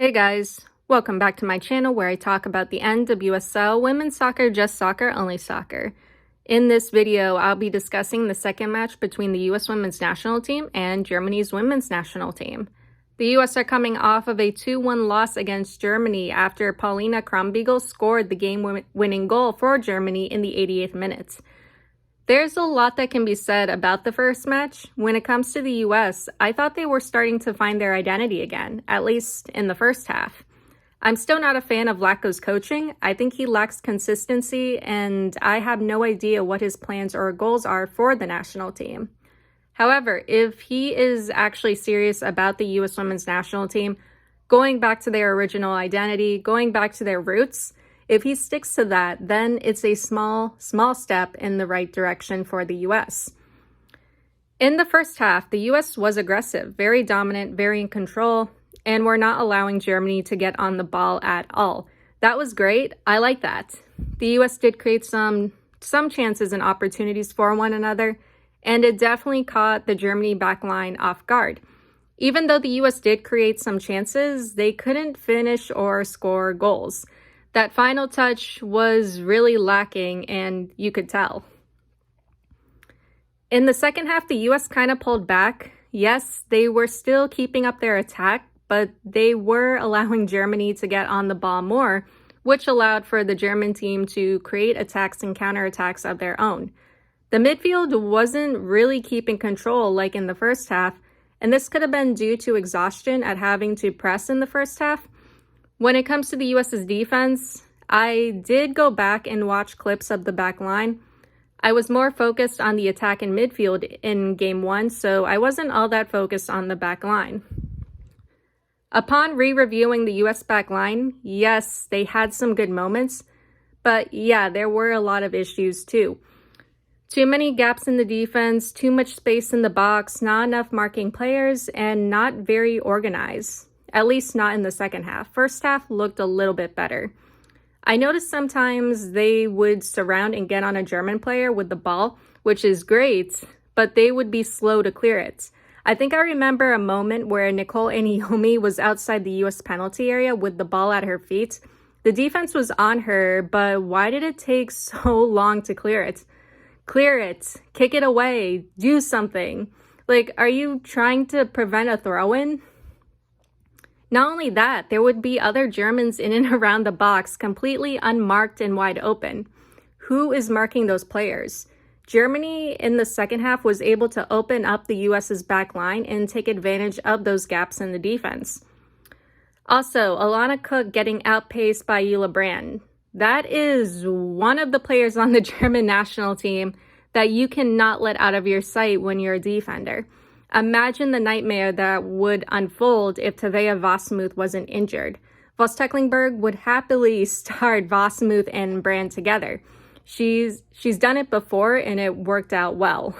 Hey guys, welcome back to my channel where I talk about the NWSL Women's Soccer, Just Soccer, Only Soccer. In this video, I'll be discussing the second match between the US Women's National Team and Germany's Women's National Team. The US are coming off of a 2-1 loss against Germany after Paulina Krummbiegel scored the game-winning goal for Germany in the 88th minute. There's a lot that can be said about the first match. When it comes to the US, I thought they were starting to find their identity again, at least in the first half. I'm still not a fan of Vlatko's coaching. I think he lacks consistency, and I have no idea what his plans or goals are for the national team. However, if he is actually serious about the US Women's National Team, going back to their original identity, going back to their roots, if he sticks to that, then it's a small step in the right direction for the US. In the first half, the US was aggressive, very dominant, very in control, and were not allowing Germany to get on the ball at all. That was great. I like that. The US did create some chances and opportunities for one another, and it definitely caught the Germany backline off guard. Even though the US did create some chances, they couldn't finish or score goals. That final touch was really lacking, and you could tell. In the second half, the US kind of pulled back. Yes, they were still keeping up their attack, but they were allowing Germany to get on the ball more, which allowed for the German team to create attacks and counterattacks of their own. The midfield wasn't really keeping control like in the first half, and this could have been due to exhaustion at having to press in the first half. When it comes to the US's defense, I did go back and watch clips of the back line. I was more focused on the attack and midfield in Game 1, so I wasn't all that focused on the back line. Upon re-reviewing the US back line, yes, they had some good moments, but yeah, there were a lot of issues too. Too many gaps in the defense, too much space in the box, not enough marking players, and not very organized. At least not in the second half. First half looked a little bit better. I noticed sometimes they would surround and get on a German player with the ball, which is great, but they would be slow to clear it. I think I remember a moment where Nicole Aniyomi was outside the US penalty area with the ball at her feet. The defense was on her, but why did it take so long to clear it? Clear it, kick it away, do something. Like, are you trying to prevent a throw-in? Not only that, there would be other Germans in and around the box completely unmarked and wide open. Who is marking those players? Germany in the second half was able to open up the US's back line and take advantage of those gaps in the defense. Also, Alana Cook getting outpaced by Jule Brand. That is one of the players on the German national team that you cannot let out of your sight when you're a defender. Imagine the nightmare that would unfold if Tavea Wasmuth wasn't injured. Vos Tecklenburg would happily start Wasmuth and Brand together. She's done it before and it worked out well.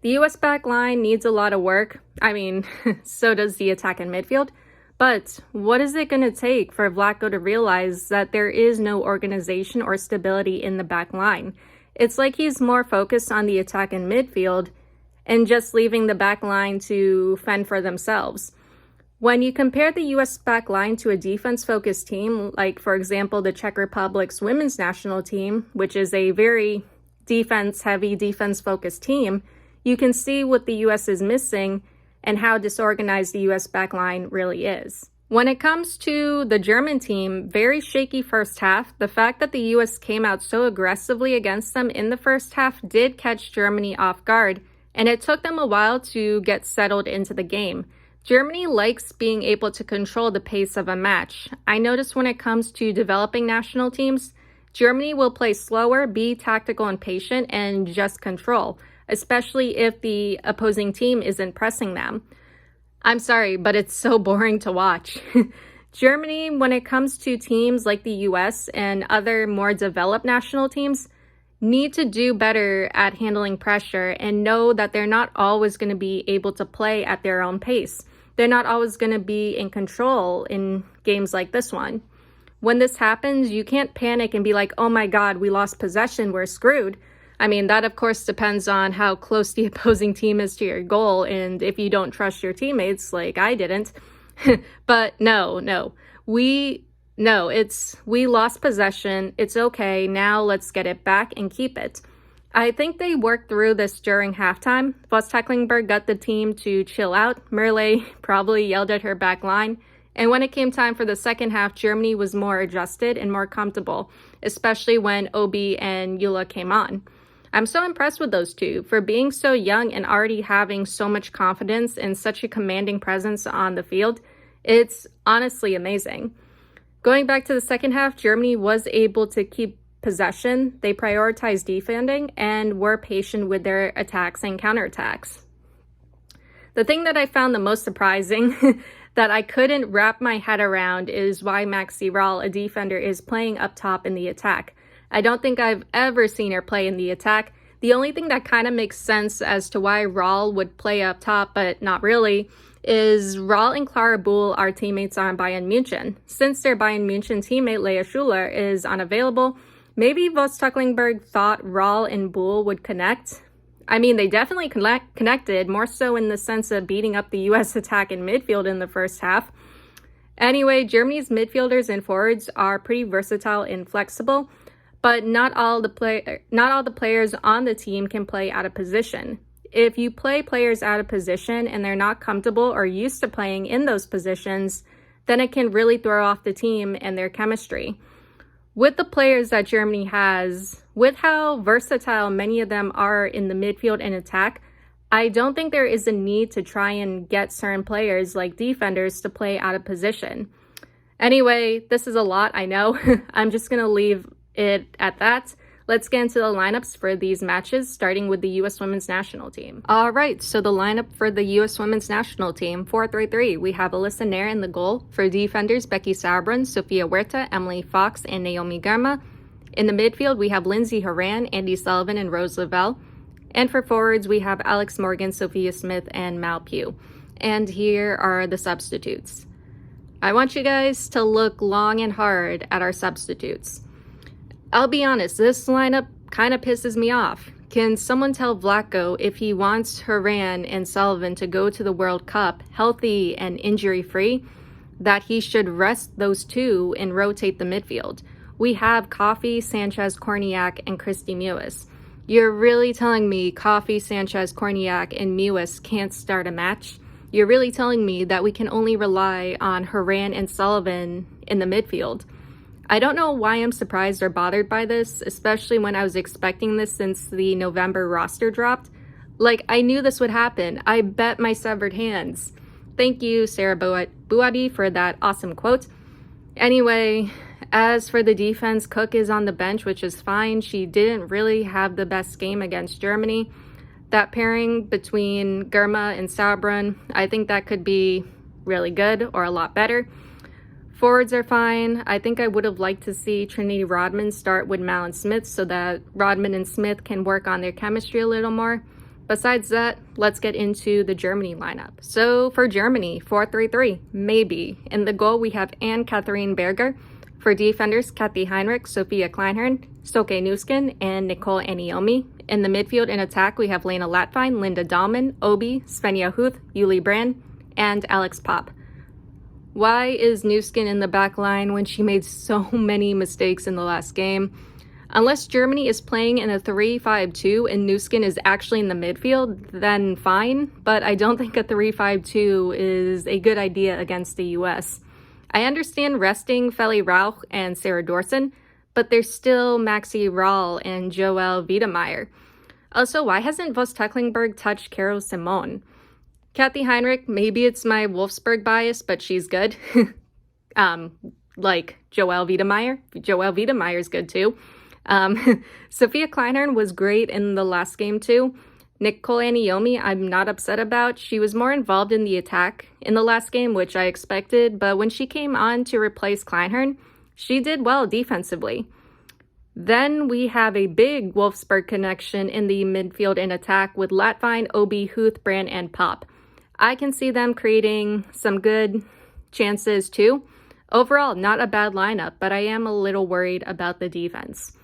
The US back line needs a lot of work. I mean, so does the attack and midfield. But what is it going to take for Vlatko to realize that there is no organization or stability in the back line? It's like he's more focused on the attack and midfield and just leaving the back line to fend for themselves. When you compare the US back line to a defense-focused team, like for example the Czech Republic's women's national team, which is a very defense-heavy, defense-focused team, you can see what the US is missing and how disorganized the US back line really is. When it comes to the German team, very shaky first half. The fact that the US came out so aggressively against them in the first half did catch Germany off guard, and it took them a while to get settled into the game. Germany likes being able to control the pace of a match. I noticed when it comes to developing national teams, Germany will play slower, be tactical and patient, and just control, especially if the opposing team isn't pressing them. I'm sorry, but it's so boring to watch. Germany, when it comes to teams like the US and other more developed national teams, need to do better at handling pressure and know that they're not always going to be able to play at their own pace. They're not always going to be in control in games like this one. When this happens, you can't panic and be like, oh my God, we lost possession, we're screwed. I mean, that of course depends on how close the opposing team is to your goal and if you don't trust your teammates like I didn't. But no. We no, we lost possession. It's okay. Now let's get it back and keep it. I think they worked through this during halftime. Voss Tecklenburg got the team to chill out. Merle probably yelled at her back line. And when it came time for the second half, Germany was more adjusted and more comfortable, especially when Obi and Eula came on. I'm so impressed with those two for being so young and already having so much confidence and such a commanding presence on the field. It's honestly amazing. Going back to the second half, Germany was able to keep possession. They prioritized defending and were patient with their attacks and counterattacks. The thing that I found the most surprising that I couldn't wrap my head around is why Maxi Rahl, a defender, is playing up top in the attack. I don't think I've ever seen her play in the attack. The only thing that kind of makes sense as to why Rahl would play up top, but not really, is Rahl and Clara Buhl are teammates on Bayern München. Since their Bayern München teammate Lea Schuler is unavailable, maybe Voss Tecklenburg thought Rahl and Buhl would connect. I mean, they definitely connected, more so in the sense of beating up the U.S. attack in midfield in the first half. Anyway, Germany's midfielders and forwards are pretty versatile and flexible, but not all the players on the team can play out of position. If you play players out of position and they're not comfortable or used to playing in those positions, then it can really throw off the team and their chemistry. With the players that Germany has, with how versatile many of them are in the midfield and attack, I don't think there is a need to try and get certain players like defenders to play out of position. Anyway, this is a lot, I know. I'm just going to leave it at that. Let's get into the lineups for these matches, starting with the U.S. Women's National Team. All right, so the lineup for the U.S. Women's National Team, 4-3-3. We have Alyssa Nair in the goal. For defenders, Becky Sauerbrunn, Sofia Huerta, Emily Fox, and Naomi Girma. In the midfield, we have Lindsay Horan, Andy Sullivan, and Rose Lavelle. And for forwards, we have Alex Morgan, Sophia Smith, and Mal Pugh. And here are the substitutes. I want you guys to look long and hard at our substitutes. I'll be honest, this lineup kind of pisses me off. Can someone tell Vlatko if he wants Horan and Sullivan to go to the World Cup healthy and injury-free, that he should rest those two and rotate the midfield? We have Coffey, Sanchez, Korniak, and Christy Mewis. You're really telling me Coffey, Sanchez, Korniak, and Mewis can't start a match? You're really telling me that we can only rely on Horan and Sullivan in the midfield? I don't know why I'm surprised or bothered by this, especially when I was expecting this since the November roster dropped. Like, I knew this would happen. I bet my severed hands. Thank you, Sarah Buadi, for that awesome quote. Anyway, as for the defense, Cook is on the bench, which is fine. She didn't really have the best game against Germany. That pairing between Girma and Sauerbrunn, I think that could be really good or a lot better. Forwards are fine. I think I would have liked to see Trinity Rodman start with Mal and Smith so that Rodman and Smith can work on their chemistry a little more. Besides that, let's get into the Germany lineup. So for Germany, 4-3-3, maybe. In the goal, we have Anne-Katharine Berger. For defenders, Kathy Heinrich, Sophia Kleinhorn, Stoke Nuskin, and Nicole Aniomi. In the midfield and attack, we have Lena Latvine, Linda Dahlman, Obi, Svenja Huth, Yuli Brand, and Alex Pop. Why is Nuskin in the back line when she made so many mistakes in the last game? Unless Germany is playing in a 3-5-2 and Nuskin is actually in the midfield, then fine, but I don't think a 3-5-2 is a good idea against the US. I understand resting Feli Rauch and Sarah Dorson, but there's still Maxi Rahl and Joelle Wiedemeyer. Also, why hasn't Voss Tecklenburg touched Carol Simon? Kathy Heinrich, maybe it's my Wolfsburg bias, but she's good. Like Joelle Wiedemeyer. Joelle Wiedemeyer's good too. Sophia Kleinhorn was great in the last game too. Nicole Aniomi, I'm not upset about. She was more involved in the attack in the last game, which I expected, but when she came on to replace Kleinhorn, she did well defensively. Then we have a big Wolfsburg connection in the midfield and attack with Latvine, Obi, Huth, Brand, and Pop. I can see them creating some good chances too. Overall, not a bad lineup, but I am a little worried about the defense.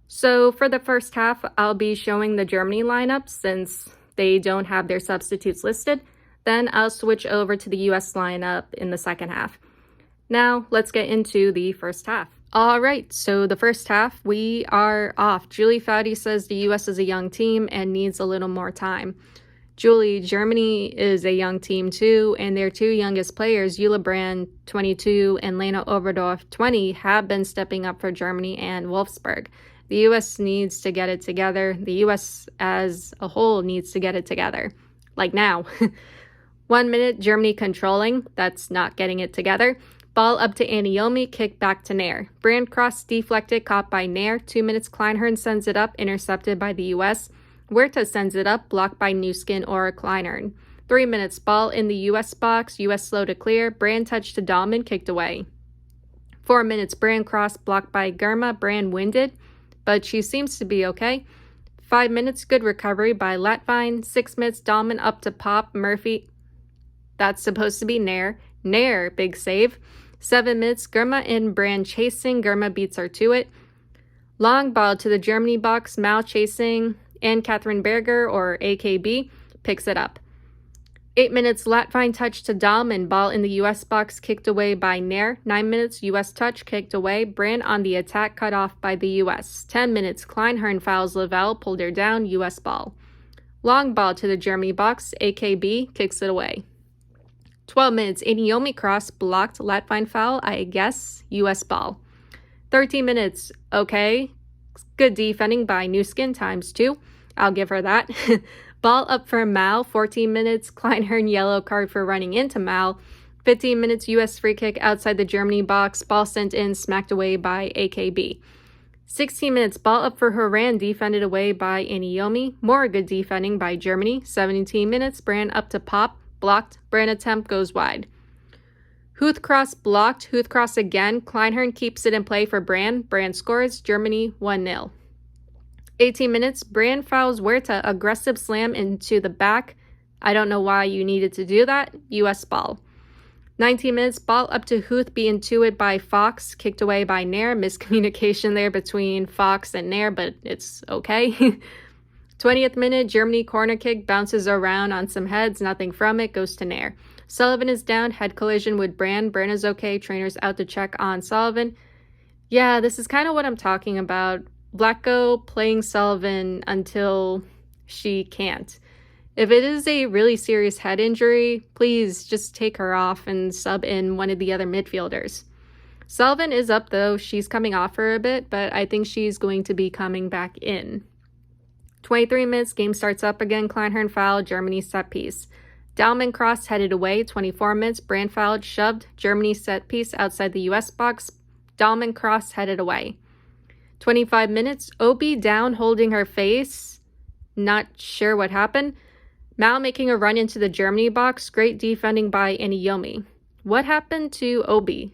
So for the first half, I'll be showing the Germany lineup since they don't have their substitutes listed. Then I'll switch over to the US lineup in the second half. Now, let's get into the first half. All right, so the first half, we are off. Julie Foudy says the US is a young team and needs a little more time. Julie, Germany is a young team too, and their two youngest players, Jule Brand, 22, and Lena Oberdorf, 20, have been stepping up for Germany and Wolfsburg. The US needs to get it together. The US as a whole needs to get it together. Like now. 1 minute, Germany controlling. That's not getting it together. Ball up to Aniyomi, kick back to Nair. Brand cross deflected, caught by Nair. 2 minutes, Kleinhorn sends it up, intercepted by the US. Huerta sends it up, blocked by Newskin or Kleinhorn. 3 minutes, ball in the US box, US slow to clear. Brand touch to Dahlmann, kicked away. 4 minutes, Brand cross, blocked by Germa. Brand winded, but she seems to be okay. 5 minutes, good recovery by Latvine. 6 minutes, Dahlmann up to Pop. Murphy, that's supposed to be Nair. Nair, big save. 7 minutes, Germa and Brand chasing. Germa beats her to it. Long ball to the Germany box, Mao chasing, and Catherine Berger, or AKB, picks it up. 8 minutes, Latvine touch to Dahlmann, ball in the US box, kicked away by Nair. 9 minutes, US touch, kicked away. Brand on the attack, cut off by the US. 10 minutes, Kleinhorn fouls Lavelle, pulled her down, US ball. Long ball to the Germany box, AKB, kicks it away. 12 minutes, Aniyomi cross, blocked, Latvine foul, I guess, US ball. 13 minutes, okay, good defending by Newskin ×2. I'll give her that. Ball up for Mao, 14 minutes, Kleinhorn yellow card for running into Mao. 15 minutes, US free kick outside the Germany box, ball sent in, smacked away by AKB. 16 minutes, ball up for Horan, defended away by Aniyomi. More good defending by Germany. 17 minutes, Brand up to Pop, blocked, Brand attempt goes wide. Huth cross blocked, Huth cross again, Kleinhorn keeps it in play for Brand. Brand scores, Germany 1-0. 18 minutes, Brand fouls Huerta, aggressive slam into the back. I don't know why you needed to do that. US ball. 19 minutes, ball up to Huth, being to it by Fox, kicked away by Nair. Miscommunication there between Fox and Nair, but it's okay. 20th minute, Germany corner kick, bounces around on some heads, nothing from it, goes to Nair. Sullivan is down, head collision with Brand. Brand is okay, trainer's out to check on Sullivan. Yeah, this is kind of what I'm talking about. Vlatko playing Sullivan until she can't. If it is a really serious head injury, please just take her off and sub in one of the other midfielders. Sullivan is up though, she's coming off for a bit, but I think she's going to be coming back in. 23 minutes, game starts up again, Kleinhorn foul, Germany set piece. Dahlmann cross headed away, 24 minutes, Brand fouled, shoved, Germany set piece outside the US box, Dahlmann cross headed away. 25 minutes, Obi down holding her face, not sure what happened. Mao making a run into the Germany box, great defending by Aniyomi. What happened to Obi?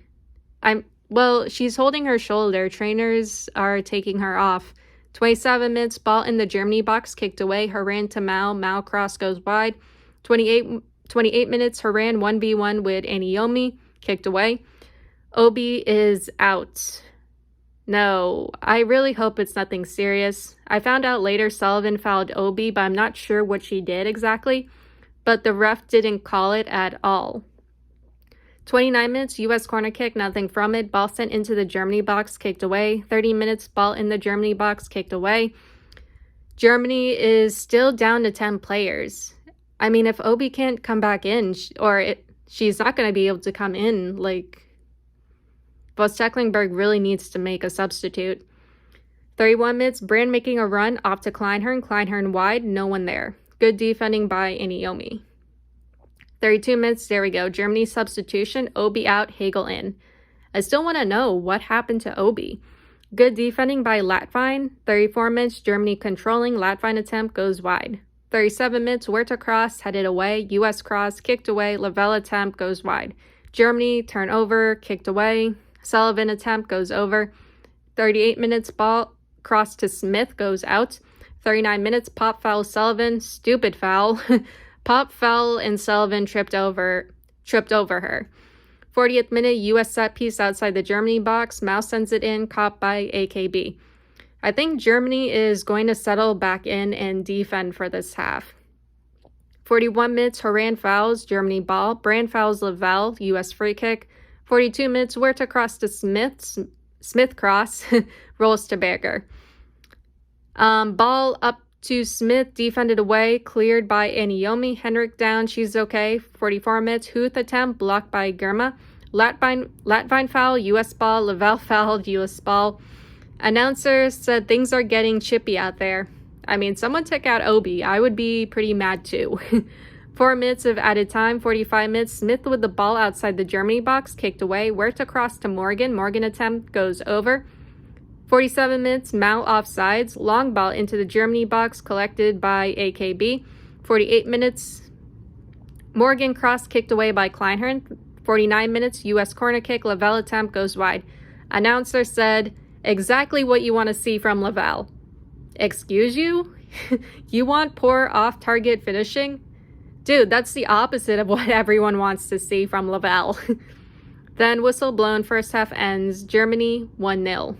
Well, she's holding her shoulder, trainers are taking her off. 27 minutes, ball in the Germany box, kicked away, Horan to Mao, Mao cross goes wide. 28 minutes, Horan 1v1 with Aniyomi, kicked away. Obi is out. No, I really hope it's nothing serious. I found out later Sullivan fouled Obi, but I'm not sure what she did exactly. But the ref didn't call it at all. 29 minutes, US corner kick, nothing from it. Ball sent into the Germany box, kicked away. 30 minutes, ball in the Germany box, kicked away. Germany is still down to 10 players. I mean, if Obi can't come back in, she's not going to be able to come in, like... But Stecklenburg really needs to make a substitute. 31 minutes, Brand making a run off to Kleinhorn. Kleinhorn wide, no one there. Good defending by Aniyomi. 32 minutes, there we go. Germany substitution, Obi out, Hagel in. I still want to know what happened to Obi. Good defending by Latvine. 34 minutes, Germany controlling. Latvine attempt goes wide. 37 minutes, Huerta cross, headed away. US cross, kicked away. Lavelle attempt goes wide. Germany, turnover, kicked away. Sullivan attempt goes over. 38 minutes, ball cross to Smith goes out. 39 minutes, Pop foul Sullivan, stupid foul. Pop fell and Sullivan tripped over her. 40th minute, US set piece outside the Germany box. Mao sends it in, caught by AKB. I think Germany is going to settle back in and defend for this half. 41 minutes, Horan fouls, Germany ball. Brand fouls Lavelle, US free kick. 42 minutes, Huerta cross to Smith cross, rolls to Berger. Ball up to Smith, defended away, cleared by Aniomi. Henrik down, she's okay. 44 minutes, Huth attempt, blocked by Germa. Latvine foul, US ball. Lavelle fouled, US ball. Announcer said things are getting chippy out there. I mean, someone took out Obi. I would be pretty mad too. 4 minutes of added time, 45 minutes. Smith with the ball outside the Germany box, kicked away. Huerta cross to Morgan. Morgan attempt goes over. 47 minutes, Mao offsides. Long ball into the Germany box, collected by AKB. 48 minutes, Morgan cross kicked away by Kleinhorn. 49 minutes, US corner kick. Lavelle attempt goes wide. Announcer said, exactly what you want to see from Lavelle. Excuse you? You want poor off-target finishing? Dude, that's the opposite of what everyone wants to see from Lavelle. Then whistle blown, first half ends. Germany 1-0.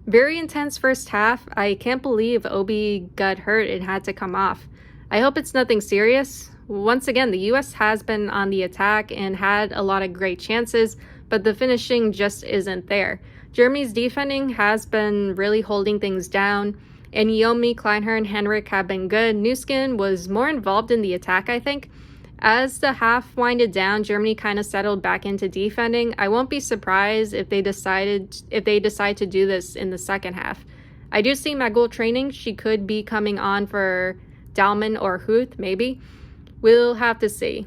Very intense first half. I can't believe Obi got hurt and had to come off. I hope it's nothing serious. Once again, the US has been on the attack and had a lot of great chances, but the finishing just isn't there. Germany's defending has been really holding things down. And Yomi, Kleinhorn, Henrik have been good. Nuskin was more involved in the attack, I think. As the half winded down, Germany kind of settled back into defending. I won't be surprised if they decide to do this in the second half. I do see Magul training. She could be coming on for Dalman or Huth, maybe. We'll have to see.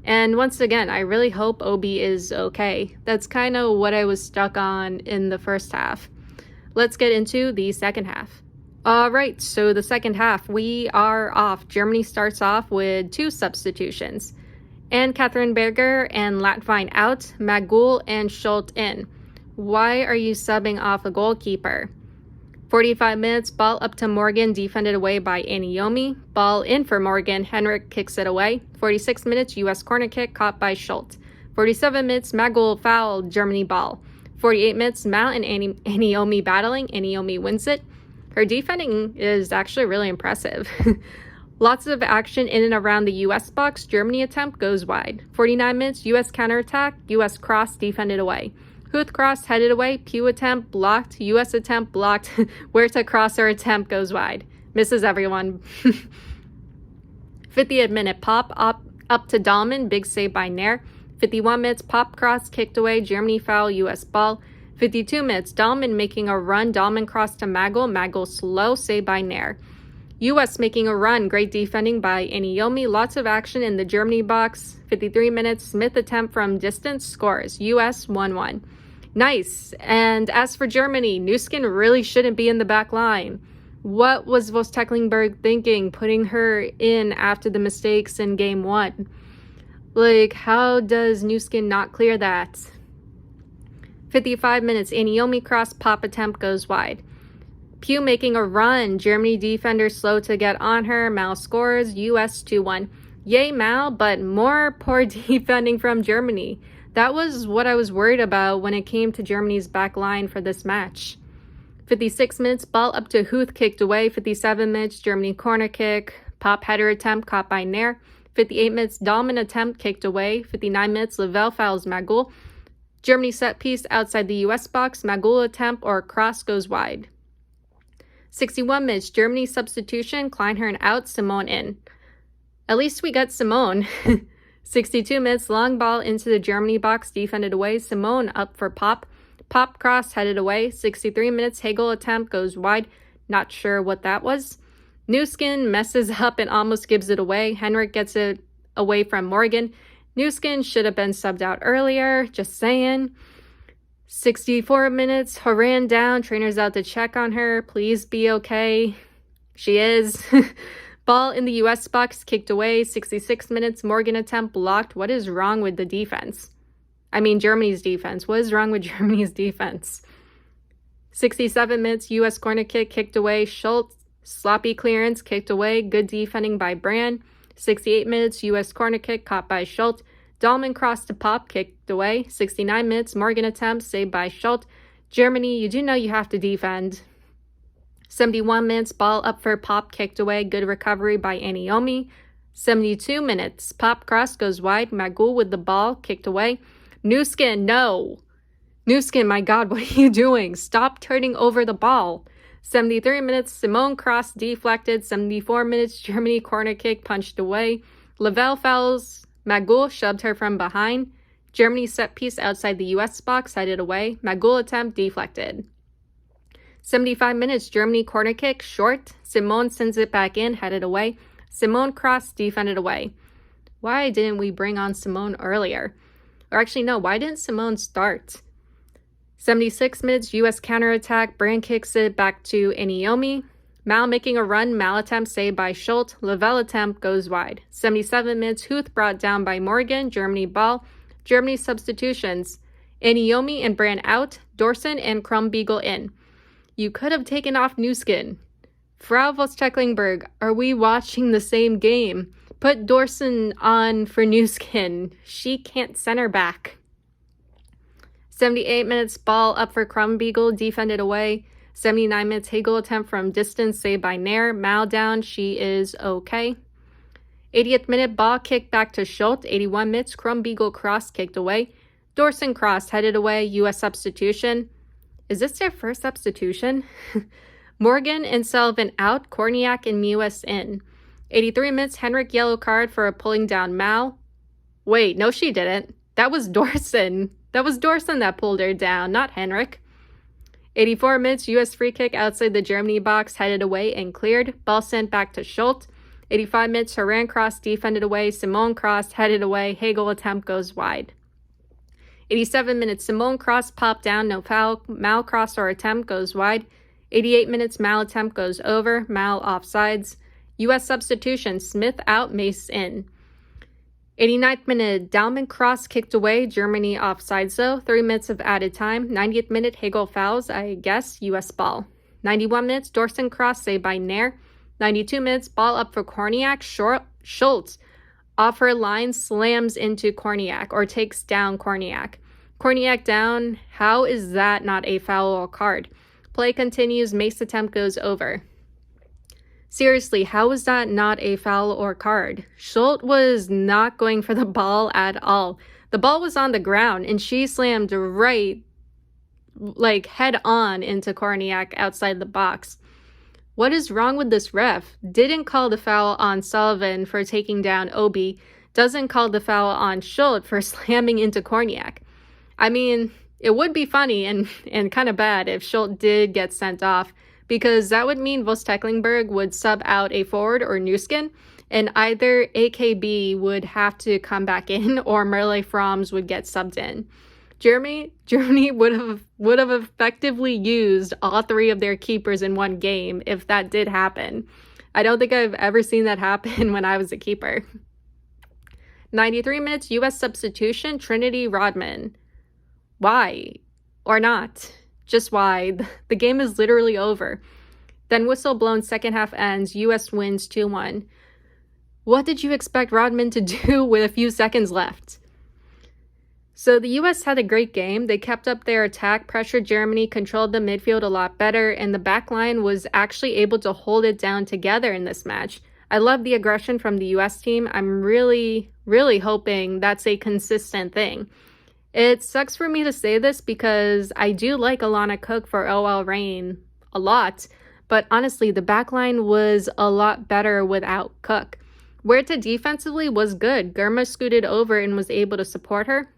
And once again, I really hope Obi is okay. That's kind of what I was stuck on in the first half. Let's get into the second half. All right, so the second half, we are off. Germany starts off with 2 substitutions. And Catherine Berger and Latvine out, Magul and Schultz in. Why are you subbing off a goalkeeper? 45 minutes, ball up to Morgan, defended away by Aniomi. Ball in for Morgan, Henrik kicks it away. 46 minutes, US corner kick, caught by Schultz. 47 minutes, Magul foul, Germany ball. 48 minutes, Mao and Aniomi battling, Aniomi wins it. Her defending is actually really impressive. Lots of action in and around the US box, Germany attempt goes wide. 49 minutes, US counterattack, US cross defended away. Huth cross headed away, Pew attempt blocked, US attempt blocked, Huerta crosser attempt goes wide. Misses everyone. 50th minute, pop up to Dahlmann, big save by Nair. 51 minutes, pop cross kicked away, Germany foul, US ball. 52 minutes, Dahlmann making a run, Dahlmann cross to Magul slow, save by Nair. US making a run, great defending by Aniomi, lots of action in the Germany box. 53 minutes, Smith attempt from distance, scores, US 1-1. Nice. And as for Germany, Nuskin really shouldn't be in the back line. What was Voss-Tecklenburg thinking, putting her in after the mistakes in game 1? Like, how does Nuskin not clear that? 55 minutes, Aniomi cross, pop attempt goes wide. Pew making a run, Germany defender slow to get on her, Mao scores, US 2-1. Yay Mao, but more poor defending from Germany. That was what I was worried about when it came to Germany's back line for this match. 56 minutes, ball up to Huth, kicked away. 57 minutes, Germany corner kick, pop header attempt, caught by Nair. 58 minutes, Dahlmann attempt, kicked away. 59 minutes, Lavelle fouls Magul. Germany set piece outside the US box, Magul attempt or cross goes wide. 61 minutes, Germany substitution, Kleinhorn out, Simone in. At least we got Simone. 62 minutes, long ball into the Germany box, defended away, Simone up for pop. Pop cross headed away. 63 minutes, Hegel attempt goes wide. Not sure what that was. Nuskin messes up and almost gives it away. Henrik gets it away from Morgan. Nuskin should have been subbed out earlier, just saying. 64 minutes, Horan down, trainer's out to check on her. Please be okay. She is. Ball in the US box, kicked away. 66 minutes, Morgan attempt blocked. What is wrong with the defense? I mean, Germany's defense. What is wrong with Germany's defense? 67 minutes, US corner kick, kicked away. Schultz, sloppy clearance, kicked away. Good defending by Brand. 68 minutes, US corner kick, caught by Schultz. Dahlmann cross to pop, kicked away. 69 minutes, Morgan attempt, saved by Schultz. Germany, you do know you have to defend. 71 minutes, ball up for pop, kicked away. Good recovery by Aniomi. 72 minutes. Pop cross goes wide. Magul with the ball, kicked away. Newskin, no. Newskin, my God, what are you doing? Stop turning over the ball. 73 minutes. Simone cross deflected. 74 minutes. Germany corner kick punched away. Lavelle fouls. Magul shoved her from behind. Germany set piece outside the US box, headed away. Magul attempt deflected. 75 minutes. Germany corner kick short. Simone sends it back in, headed away. Simone cross defended away. Why didn't we bring on Simone earlier? Or actually, no, why didn't Simone start? 76 minutes, US counterattack. Brand kicks it back to Iniomi. Mal making a run. Mal attempt saved by Schultz. Lavelle attempt goes wide. 77 minutes, Huth brought down by Morgan. Germany ball. Germany substitutions. Iniomi and Brand out. Dorson and Krumbiegel in. You could have taken off Newskin. Frau Voss-Tecklenburg, are we watching the same game? Put Dorson on for Newskin. She can't center back. 78 minutes, ball up for Krumbiegel, defended away. 79 minutes, Hagel attempt from distance, saved by Nair. Mal down, she is okay. 80th minute, ball kicked back to Schultz. 81 minutes, Krumbiegel cross kicked away. Dorson cross headed away, US substitution. Is this their first substitution? Morgan and Sullivan out, Korniak and Mewes in. 83 minutes, Henrik yellow card for pulling down Mal. Wait, no she didn't. That was Dorson. That was Dorson that pulled her down, not Henrik. 84 minutes, US free kick outside the Germany box, headed away and cleared. Ball sent back to Schultz. 85 minutes, Haran cross defended away. Simone cross headed away. Hagel attempt goes wide. 87 minutes, Simone cross popped down, no foul. Mal cross or attempt goes wide. 88 minutes, Mal attempt goes over. Mal offsides. US substitution, Smith out, Mace in. 89th minute, Dalman cross kicked away. Germany offsides though. 3 minutes of added time. 90th minute, Hagel fouls, I guess, US ball. 91 minutes, Dorson cross saved by Nair. 92 minutes, ball up for Korniak. Schultz off her line slams into Korniak or takes down Korniak. Korniak down. How is that not a foul or card? Play continues. Mace attempt goes over. Seriously, how is that not a foul or card? Schultz was not going for the ball at all. The ball was on the ground and she slammed right, like head on into Korniak outside the box. What is wrong with this ref? Didn't call the foul on Sullivan for taking down Obi. Doesn't call the foul on Schultz for slamming into Korniak. I mean, it would be funny and kind of bad if Schultz did get sent off, because that would mean Voss-Tecklenburg would sub out a forward or Newskin, and either AKB would have to come back in or Merle Froms would get subbed in. Germany would have effectively used all three of their keepers in one game if that did happen. I don't think I've ever seen that happen when I was a keeper. 93 minutes, US substitution, Trinity Rodman. Why? Or not? Just why? The game is literally over. Then whistle blown, second half ends, US wins 2-1. What did you expect Rodman to do with a few seconds left? So the US had a great game. They kept up their attack, pressured Germany, controlled the midfield a lot better, and the back line was actually able to hold it down together in this match. I love the aggression from the US team. I'm really, really hoping that's a consistent thing. It sucks for me to say this because I do like Alana Cook for OL Reign a lot, but honestly, the backline was a lot better without Cook. Huerta defensively was good. Germa scooted over and was able to support her.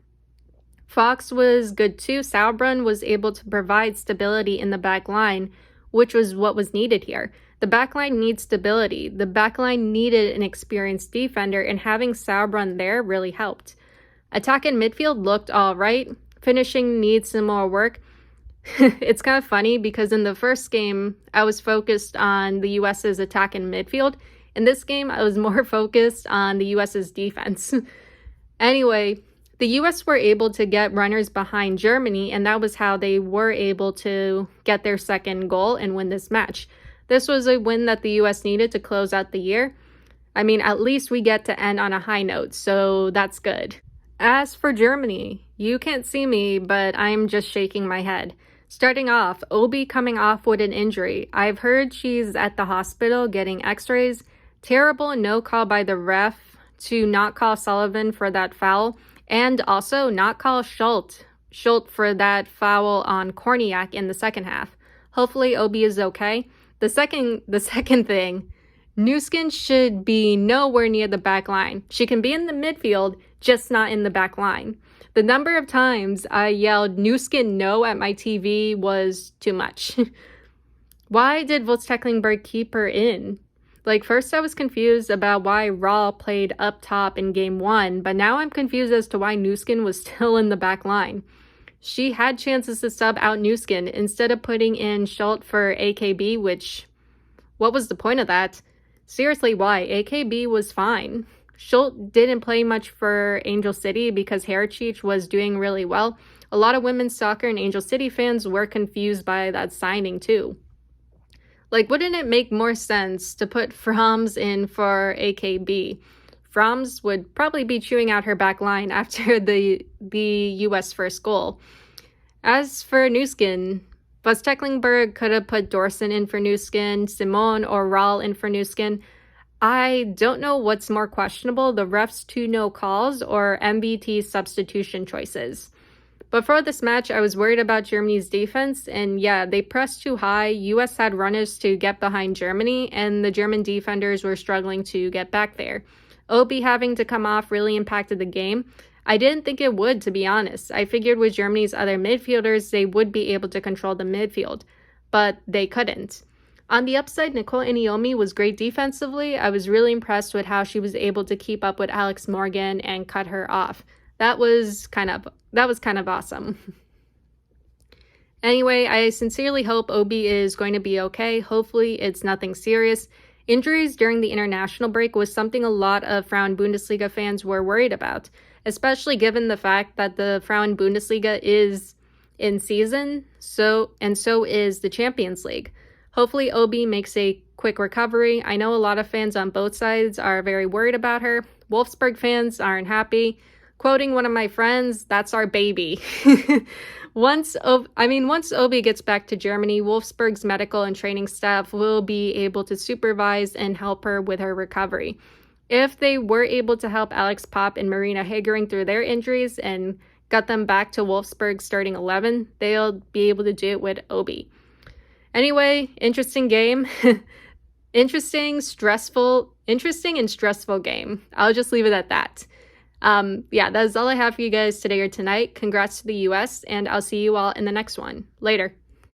Fox was good too. Sauerbrunn was able to provide stability in the back line, which was what was needed here. The backline needs stability. The backline needed an experienced defender, and having Sauerbrunn there really helped. Attack in midfield looked all right. Finishing needs some more work. It's kind of funny because in the first game, I was focused on the US's attack in midfield. In this game, I was more focused on the US's defense. Anyway, the US were able to get runners behind Germany, and that was how they were able to get their second goal and win this match. This was a win that the US needed to close out the year. I mean, at least we get to end on a high note, so that's good. As for Germany, you can't see me, but I'm just shaking my head. Starting off, Obi coming off with an injury. I've heard she's at the hospital getting x-rays. Terrible no call by the ref to not call Sullivan for that foul, and also not call Schultz for that foul on Korniak in the second half. Hopefully Obi is okay. The second thing, Newskin should be nowhere near the back line. She can be in the midfield, just not in the back line. The number of times I yelled Newskin no at my TV was too much. Why did Wolfstecklenburg keep her in? Like, first I was confused about why Raw played up top in game 1, but now I'm confused as to why Newskin was still in the back line. She had chances to sub out Newskin instead of putting in Schultz for AKB, which, what was the point of that? Seriously, why? AKB was fine. Schultz didn't play much for Angel City because Herachich was doing really well. A lot of women's soccer and Angel City fans were confused by that signing too. Like, wouldn't it make more sense to put Frams in for AKB? Frams would probably be chewing out her back line after the US first goal. As for Newskin, Wolfstecklenburg could have put Dorson in for Newskin, Simone or Rahl in for Newskin. I don't know what's more questionable, the ref's 2 no calls or MBT's substitution choices. But for this match, I was worried about Germany's defense, and yeah, they pressed too high. US had runners to get behind Germany, and the German defenders were struggling to get back there. Obi having to come off really impacted the game. I didn't think it would, to be honest. I figured with Germany's other midfielders, they would be able to control the midfield, but they couldn't. On the upside, Nicole Iniomi was great defensively. I was really impressed with how she was able to keep up with Alex Morgan and cut her off. That was kind of awesome. Anyway, I sincerely hope Obi is going to be okay. Hopefully it's nothing serious. Injuries during the international break was something a lot of Frauen Bundesliga fans were worried about, especially given the fact that the Frauen Bundesliga is in season, so is the Champions League. Hopefully Obi makes a quick recovery. I know a lot of fans on both sides are very worried about her. Wolfsburg fans aren't happy. Quoting one of my friends, that's our baby. Once Obi gets back to Germany, Wolfsburg's medical and training staff will be able to supervise and help her with her recovery. If they were able to help Alex Popp and Marina Hagering through their injuries and got them back to Wolfsburg's starting 11, they'll be able to do it with Obi. Anyway, interesting game. Interesting and stressful game. I'll just leave it at that. Yeah, that is all I have for you guys today or tonight. Congrats to the US, and I'll see you all in the next one. Later.